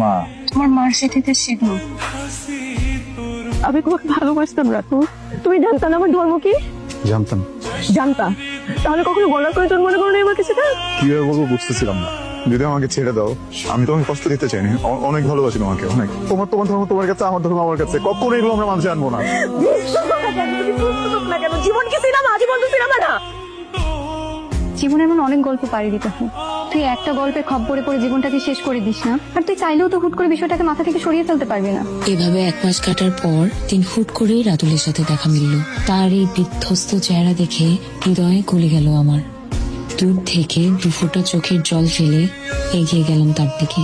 মা, তোমার মার্কশিটে সিঁদুর। আমি তোমাকে ভালোবাসতাম রাতু। তুমি জানতা না আমার ধর্ম কি? জানতাম। জানতা? তাহলে কখনো গলার প্রয়োজন মনে করো না আমাকে সেটা? কিভাবে বলবো বুঝতেছিলাম না। যদি আমাকে ছেড়ে দাও, আমি তোমাকে কষ্ট দিতে চাইনি। অনেক ভালোবাসি তোমাকে, অনেক। তোমার তোমার ধর্ম তোমার কাছে, আমার ধর্ম আমার কাছে। কখনো এগুলো আমরা মানুষে আনবো না। জীবন কি সিনেমা? জীবন তো সিনেমা না। জীবনে এমন অনেক গল্প পাড়ি দিতে হয়, তুই একটা গল্পে খপ্পরে পড়ে জীবনটাকে শেষ করে দিস না। আর তুই চাইলেও তো হুট করে বিষয়টাকে মাথা থেকে সরিয়ে ফেলতে পারবি না। এভাবে 1 মাস কাটার পর দিন হুট করেই রাতুলের সাথে দেখা মিলল। তার এই বিধ্বস্ত চেহারা দেখে হৃদয়ে গলে গেল আমার। দূর থেকে 2 ফোঁটা চোখের জল ফেলে এগিয়ে গেলাম তার দিকে।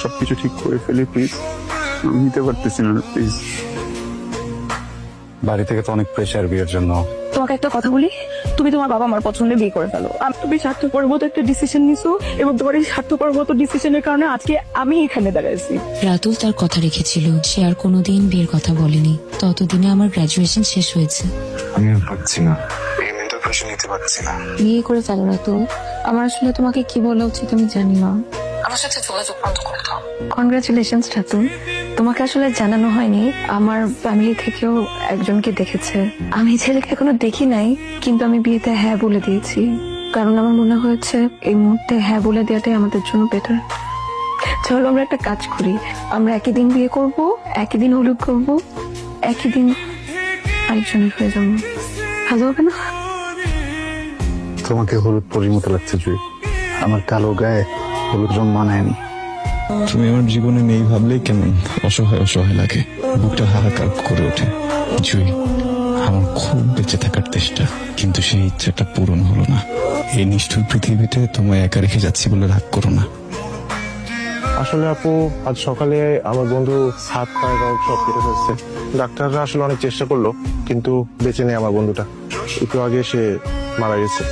সবকিছু ঠিক করে ফেলি প্লিজ। আমি নিতে পারতেছি না প্লিজ। বাড়ি থেকে তো অনেক প্রেশার বিয়ের জন্য। তোমাকে একটা কথা বলি, তুমি তোমার বাবা আমার পছন্দে বিয়ে করে ফেলো। তুমি স্বার্থপর মতো একটা ডিসিশন নিছো, এবং তোমার এই স্বার্থপর মতো ডিসিশনের কারণে আজকে আমি এখানে দাঁড়াইছি। রাতুল তার কথা রেখেছিল, সে আর কোনোদিন বিয়ের কথা বলেনি। ততদিনে আমার গ্রাজুয়েশন শেষ হয়েছে। আমি আর পারছি না, এই মেন্টাল প্রেশার নিতে পারছি না। বিয়ে করে ফেলো রাতুল। আমার আসলে তোমাকে কি বলা উচিত আমি জানি না। আমার সাথে যোগাযোগ বন্ধ করে দাও। কনগ্রাচুলেশনস রাতুল, তোমাকে আসলে জানানো হয়নি, আমার ফ্যামিলি থেকেও একজনকে দেখেছে। আমি ছেলেকে এখনো দেখি নাই, কিন্তু আমি বিয়েতে হ্যাঁ বলে দিয়েছি, কারণ আমার মনে হয়েছে এই মুহূর্তে হ্যাঁ বলে দেওয়াটাই আমাদের জন্য বেটার। চলো আমরা একটা কাজ করি, আমরা একই দিন বিয়ে করব, একই দিন হলুদ করব, একই দিন আরেকজনের হয়ে যাবো। ভালো হবে না? তোমাকে হলুদ পরির মতো লাগছে জুই। আমার কালো গায়ে হলুদ রং মানায়নি। তুমি আমার জীবনে নেই ভাবলেই কেমন অসহায় অসহায় লাগে, বুকটা হাহাকার করে ওঠে। জুই, আমার খুব বেঁচে থাকার চেষ্টা, কিন্তু সেই ইচ্ছাটা পূরণ হলো না। এই নিষ্ঠুর পৃথিবীতে তোমায় একা রেখে যাচ্ছি বলে রাগ করো না। আসলে আপু, আজ সকালে আমার বন্ধু হাত পায়ে রোগ সব কেটে ফেলছে। ডাক্তাররা আসলে অনেক চেষ্টা করলো, কিন্তু বেঁচে নেই আমার বন্ধুটা। একটু আগে সে মারা গেছে।